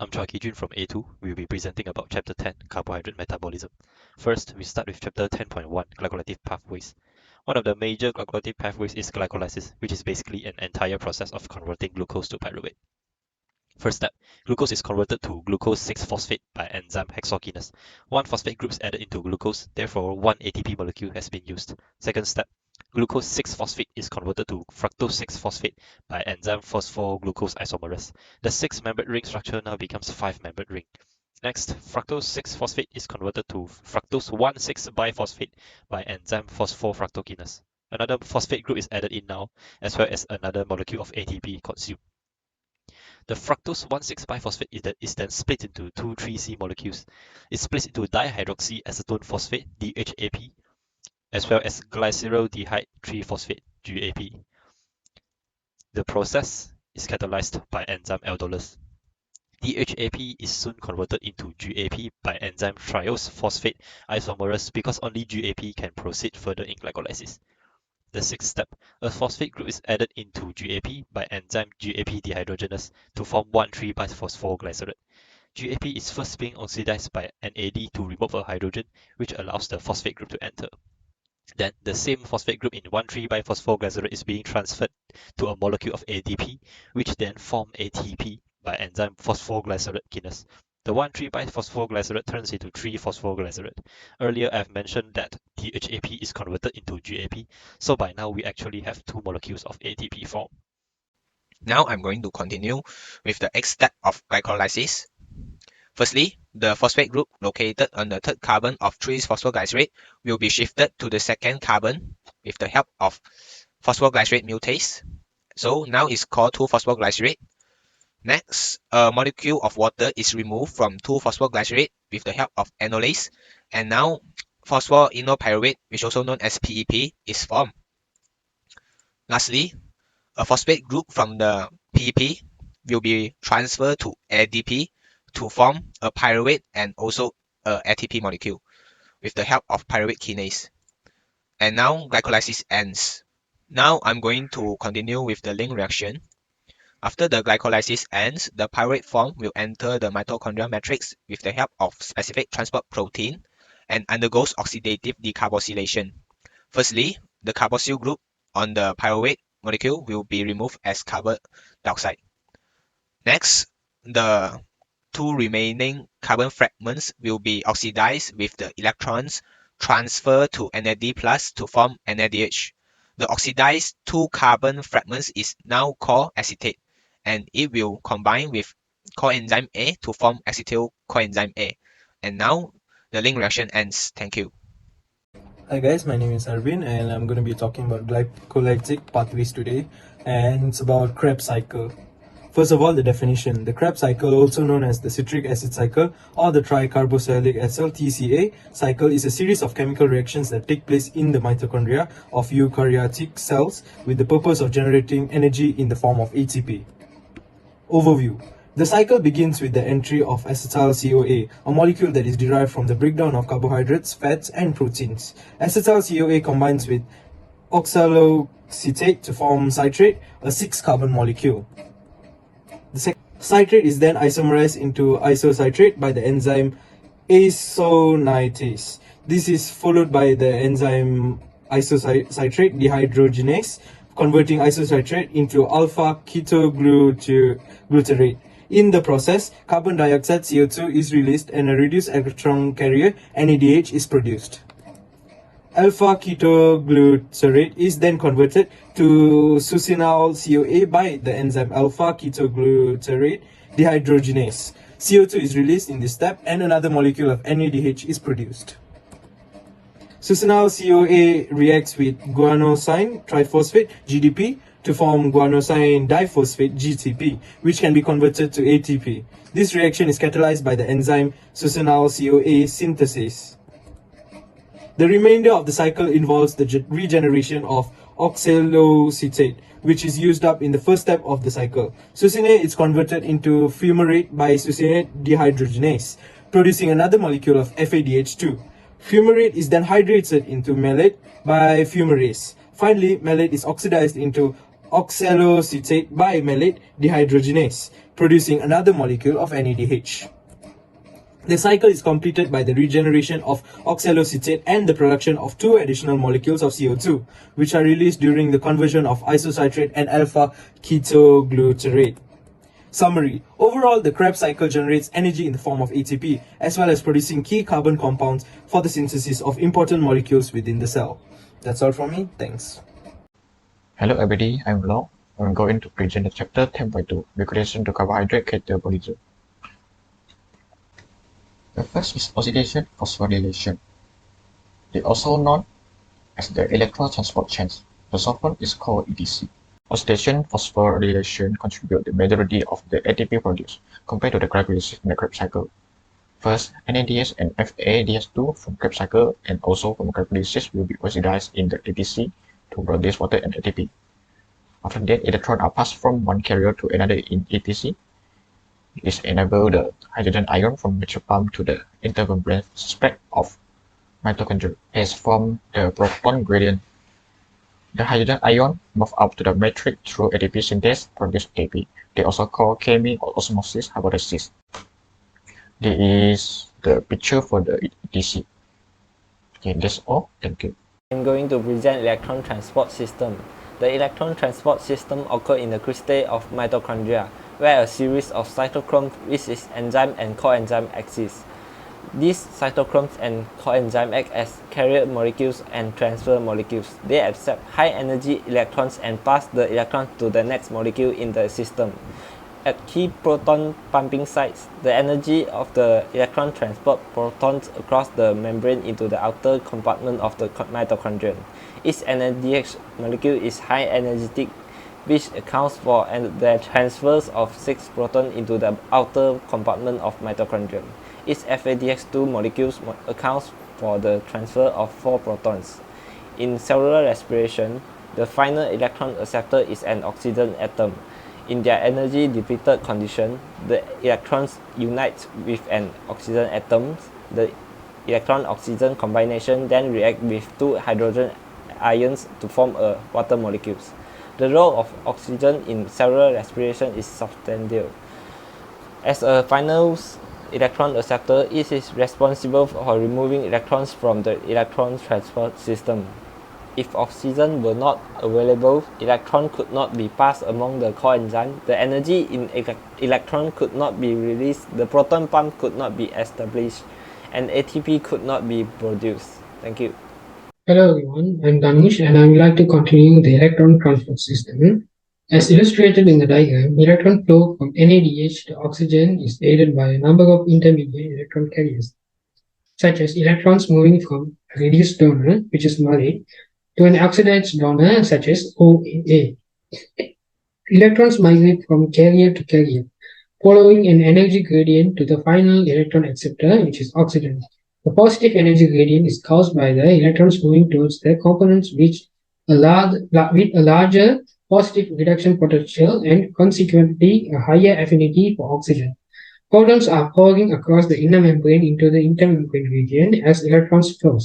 I'm Chua Kijun from A2. We'll be presenting about Chapter 10, Carbohydrate Metabolism. First, we start with Chapter 10.1, Glycolytic Pathways. One of the major glycolytic pathways is glycolysis, which is basically an entire process of converting glucose to pyruvate. First step, glucose is converted to glucose 6-phosphate by enzyme hexokinase. One phosphate group is added into glucose, therefore one ATP molecule has been used. Second step, glucose 6-phosphate is converted to fructose 6-phosphate by enzyme phosphoglucose isomerase. The 6-membered ring structure now becomes 5-membered ring. Next, fructose 6-phosphate is converted to fructose 1,6-biphosphate by enzyme phosphofructokinase. Another phosphate group is added in now, as well as another molecule of ATP consumed. The fructose 1,6-biphosphate is then split into two 3C molecules. It splits into dihydroxyacetone phosphate, DHAP, as well as glyceraldehyde 3-phosphate, GAP. The process is catalyzed by enzyme aldolase. DHAP is soon converted into GAP by enzyme triose phosphate isomerase because only GAP can proceed further in glycolysis. The sixth step, a phosphate group is added into GAP by enzyme GAP dehydrogenase to form 1,3-bisphosphoglycerate. GAP is first being oxidized by NAD to remove a hydrogen, which allows the phosphate group to enter. Then the same phosphate group in 1,3-biphosphoglycerate is being transferred to a molecule of ADP, which then form ATP by enzyme phosphoglycerate kinase. The 1,3-biphosphoglycerate turns into 3-phosphoglycerate. Earlier I've mentioned that DHAP is converted into GAP, so by now we actually have two molecules of ATP formed. Now I'm going to continue with the next step of glycolysis. Firstly, the phosphate group located on the third carbon of 3-phosphoglycerate will be shifted to the second carbon with the help of phosphoglycerate mutase. So now it's called 2-phosphoglycerate. Next, a molecule of water is removed from 2-phosphoglycerate with the help of enolase, and now phosphoenolpyruvate, which also known as PEP, is formed. Lastly, a phosphate group from the PEP will be transferred to ADP to form a pyruvate and also a ATP molecule with the help of pyruvate kinase. And now glycolysis ends. Now I'm going to continue with the link reaction. After the glycolysis ends, the pyruvate form will enter the mitochondrial matrix with the help of specific transport protein and undergoes oxidative decarboxylation. Firstly, the carboxyl group on the pyruvate molecule will be removed as carbon dioxide. Next, the two remaining carbon fragments will be oxidized with the electrons transferred to NAD+ to form NADH. The oxidized two carbon fragments is now called acetate, and it will combine with coenzyme A to form acetyl coenzyme A. And now the link reaction ends. Thank you. Hi guys, my name is Arvin and I'm going to be talking about glycolytic pathways today, and it's about Krebs cycle. First of all, the definition. The Krebs cycle, also known as the citric acid cycle or the tricarboxylic acyl TCA cycle, is a series of chemical reactions that take place in the mitochondria of eukaryotic cells with the purpose of generating energy in the form of ATP. Overview. The cycle begins with the entry of acetyl-CoA, a molecule that is derived from the breakdown of carbohydrates, fats, and proteins. Acetyl-CoA combines with oxaloacetate to form citrate, a 6-carbon molecule. The citrate is then isomerized into isocitrate by the enzyme isonitase. This is followed by the enzyme isocitrate dehydrogenase, converting isocitrate into alpha-ketoglutarate. In the process, carbon dioxide CO2 is released and a reduced electron carrier NADH is produced. Alpha-ketoglutarate is then converted to succinyl-CoA by the enzyme alpha-ketoglutarate dehydrogenase. CO2 is released in this step and another molecule of NADH is produced. Succinyl-CoA reacts with guanosine triphosphate GDP to form guanosine diphosphate GTP, which can be converted to ATP. This reaction is catalyzed by the enzyme succinyl-CoA synthase. The remainder of the cycle involves the regeneration of oxaloacetate, which is used up in the first step of the cycle. Succinate is converted into fumarate by succinate dehydrogenase, producing another molecule of FADH2. Fumarate is then hydrated into malate by fumarase. Finally, malate is oxidized into oxaloacetate by malate dehydrogenase. producing another molecule of NADH. The cycle is completed by the regeneration of oxaloacetate and the production of two additional molecules of CO2, which are released during the conversion of isocitrate and alpha-ketoglutarate. Summary. Overall, the Krebs cycle generates energy in the form of ATP, as well as producing key carbon compounds for the synthesis of important molecules within the cell. That's all from me. Thanks. Hello everybody, I'm Lo. I'm going to present the chapter 10.2, Regulation to Carbohydrate Catabolism. The first is oxidation phosphorylation. They also known as the electron transport chains. The short form is called ETC. Oxidation phosphorylation contributes the majority of the ATP produced compared to the glycolysis in the Krebs cycle. First, NADH and FADH2 from Krebs cycle and also from glycolysis will be oxidized in the ETC to produce water and ATP. After that, electrons are passed from one carrier to another in ETC. This enables the hydrogen ion from neutral pump to the intermembrane spec of mitochondria has formed the proton gradient. The hydrogen ion move up to the matrix through ATP synthase produce ATP. They also call chemical osmosis hypothesis. This is the picture for the ETC. Okay, that's all. Thank you. I'm going to present electron transport system. The electron transport system occurs in the cristae of mitochondria, where a series of cytochromes, which is enzyme and coenzyme, exist. These cytochromes and coenzyme act as carrier molecules and transfer molecules. They accept high energy electrons and pass the electrons to the next molecule in the system. At key proton pumping sites, the energy of the electron transport protons across the membrane into the outer compartment of the mitochondrion. Each NADH molecule is high energetic, which accounts for the transfers of 6 protons into the outer compartment of mitochondrion. Each FADH2 molecule accounts for the transfer of 4 protons. In cellular respiration, the final electron acceptor is an oxygen atom. In their energy depleted condition, the electrons unite with an oxygen atom. The electron-oxygen combination then reacts with 2 hydrogen ions to form a water molecules. The role of oxygen in cellular respiration is substantial. As a final electron acceptor, it is responsible for removing electrons from the electron transport system. If oxygen were not available, electron could not be passed among the coenzyme, the energy in electron could not be released, the proton pump could not be established, and ATP could not be produced. Thank you. Hello everyone, I'm Danush and I would like to continue the electron transport system. As illustrated in the diagram, electron flow from NADH to oxygen is aided by a number of intermediate electron carriers, such as electrons moving from a reduced donor, which is malate, to an oxidized donor, such as OA. Electrons migrate from carrier to carrier, following an energy gradient to the final electron acceptor, which is oxygen. The positive energy gradient is caused by the electrons moving towards the components with a larger positive reduction potential and consequently a higher affinity for oxygen. Photons are pouring across the inner membrane into the intermembrane region as electrons flow.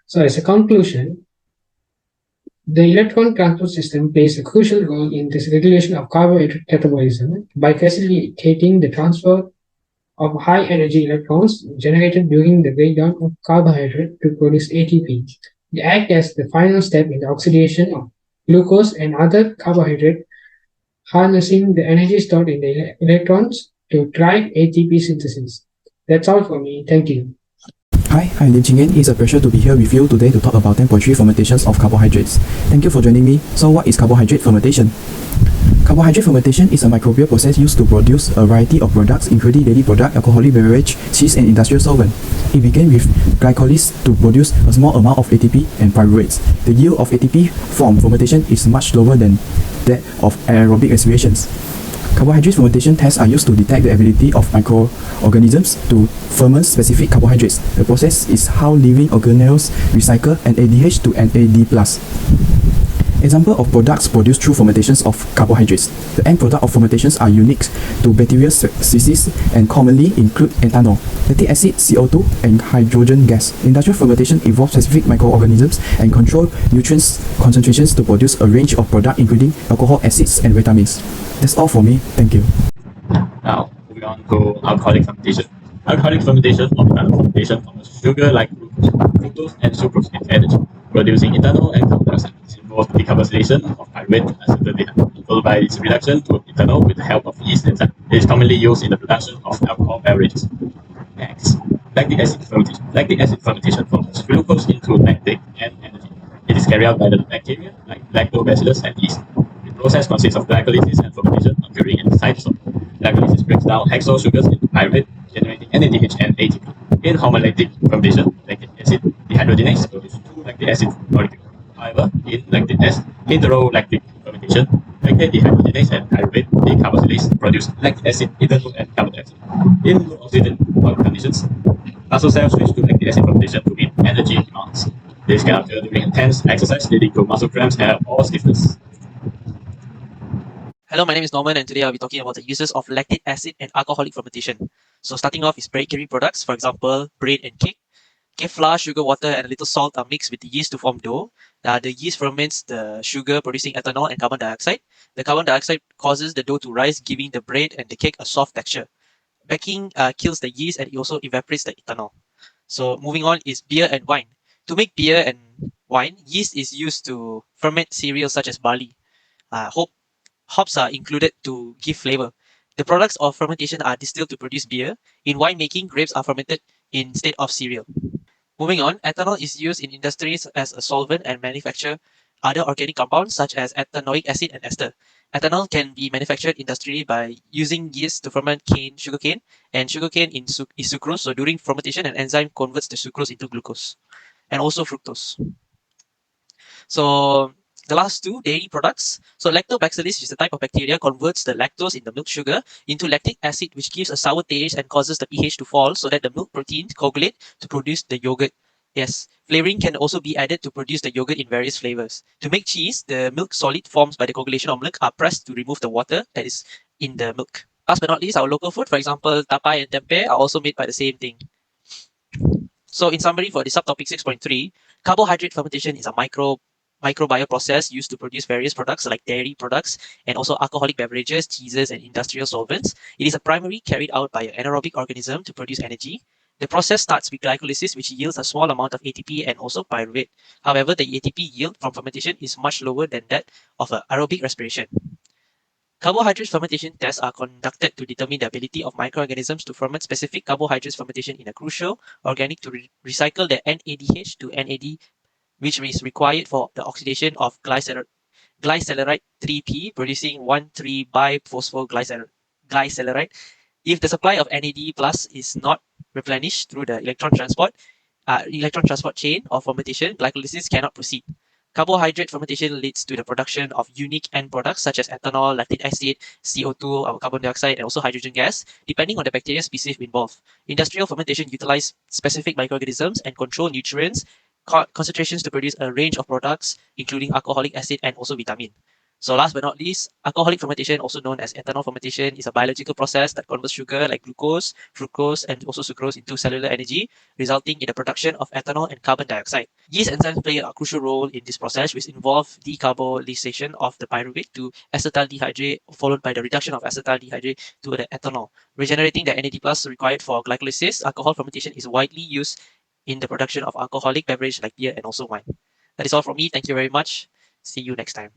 So as a conclusion, the electron transport system plays a crucial role in this regulation of carbohydrate catabolism by facilitating the transfer of high energy electrons generated during the breakdown of carbohydrate to produce ATP. They act as the final step in the oxidation of glucose and other carbohydrate, harnessing the energy stored in the electrons to drive ATP synthesis. That's all for me. Thank you. Hi, I'm Lim Chingen. It's a pleasure to be here with you today to talk about 10.3 fermentations of carbohydrates. Thank you for joining me. So what is carbohydrate fermentation? Carbohydrate fermentation is a microbial process used to produce a variety of products including dairy product, alcoholic beverage, cheese and industrial solvent. It began with glycolysis to produce a small amount of ATP and pyruvates. The yield of ATP from fermentation is much lower than that of aerobic respirations. Carbohydrate fermentation tests are used to detect the ability of microorganisms to ferment specific carbohydrates. The process is how living organelles recycle NADH to NAD+. Example of products produced through fermentations of carbohydrates. The end product of fermentations are unique to bacterial species and commonly include ethanol, lactic acid, CO2, and hydrogen gas. Industrial fermentation involves specific microorganisms and control nutrients concentrations to produce a range of products including alcohol, acids, and vitamins. That's all for me. Thank you. Now, moving on to alcoholic fermentation. Alcoholic fermentation or mechanical fermentation forms sugar like glucose, fructose, and sucrose into energy, producing ethanol and carbon dioxide. This involves decarboxylation of pyruvate acetaldehyde, followed by its reduction to ethanol with the help of yeast enzyme. It is commonly used in the production of alcohol beverages. Next, lactic acid fermentation. Lactic acid fermentation forms glucose into lactate and energy. It is carried out by the bacteria like lactobacillus and yeast. The process consists of glycolysis and fermentation occurring in the cytosol. Glycolysis breaks down hexose sugars into pyruvate, generating NADH and ATP. In homolytic fermentation, lactic acid dehydrogenases produce two lactic acid molecules. However, in heterolactic fermentation, lactate dehydrogenase and pyruvate decarboxylase produce lactic acid, ethanol, and carbon dioxide. In low oxygen conditions, muscle cells switch to lactic acid fermentation to meet energy demands. This can occur during intense exercise, leading to muscle cramps or stiffness. Hello, my name is Norman, and today I'll be talking about the uses of lactic acid and alcoholic fermentation. So starting off is bakery products, for example, bread and cake. Okay, flour, sugar, water, and a little salt are mixed with the yeast to form dough. The yeast ferments the sugar, producing ethanol and carbon dioxide. The carbon dioxide causes the dough to rise, giving the bread and the cake a soft texture. Baking kills the yeast, and it also evaporates the ethanol. So moving on is beer and wine. To make beer and wine, yeast is used to ferment cereals such as barley. Hops are included to give flavor. The products of fermentation are distilled to produce beer. In winemaking, grapes are fermented instead of cereal. Moving on, ethanol is used in industries as a solvent and manufacture other organic compounds such as ethanoic acid and ester. Ethanol can be manufactured industrially by using yeast to ferment sugarcane, and sugarcane is sucrose. So during fermentation, an enzyme converts the sucrose into glucose and also fructose. So the last two, dairy products. So lactobacillus is a type of bacteria converts the lactose in the milk sugar into lactic acid, which gives a sour taste and causes the pH to fall so that the milk proteins coagulate to produce the yogurt. Yes, flavoring can also be added to produce the yogurt in various flavors. To make cheese, the milk solid formed by the coagulation of milk are pressed to remove the water that is in the milk. Last but not least, our local food, for example, tapai and tempeh, are also made by the same thing. So in summary for the subtopic 6.3, carbohydrate fermentation is a microbial process used to produce various products like dairy products and also alcoholic beverages, cheeses, and industrial solvents. It is a primary carried out by an anaerobic organism to produce energy. The process starts with glycolysis, which yields a small amount of ATP and also pyruvate. However, the ATP yield from fermentation is much lower than that of aerobic respiration. Carbohydrate fermentation tests are conducted to determine the ability of microorganisms to ferment specific carbohydrates fermentation in a crucial organic to recycle the NADH to NAD, which is required for the oxidation of glyceride 3P, producing 1,3-biphosphoglyceride. If the supply of NAD plus is not replenished through the electron transport chain of fermentation, glycolysis cannot proceed. Carbohydrate fermentation leads to the production of unique end products such as ethanol, lactic acid, CO2, our carbon dioxide, and also hydrogen gas, depending on the bacteria species involved. Industrial fermentation utilizes specific microorganisms and control nutrients concentrations to produce a range of products, including alcoholic acid and also vitamin. So last but not least, alcoholic fermentation, also known as ethanol fermentation, is a biological process that converts sugar like glucose, fructose, and also sucrose into cellular energy, resulting in the production of ethanol and carbon dioxide. Yeast enzymes play a crucial role in this process, which involve decarboxylation of the pyruvate to acetaldehyde, followed by the reduction of acetaldehyde to the ethanol. Regenerating the NAD plus required for glycolysis, alcohol fermentation is widely used in the production of alcoholic beverage like beer and also wine. That is all from me. Thank you very much. See you next time.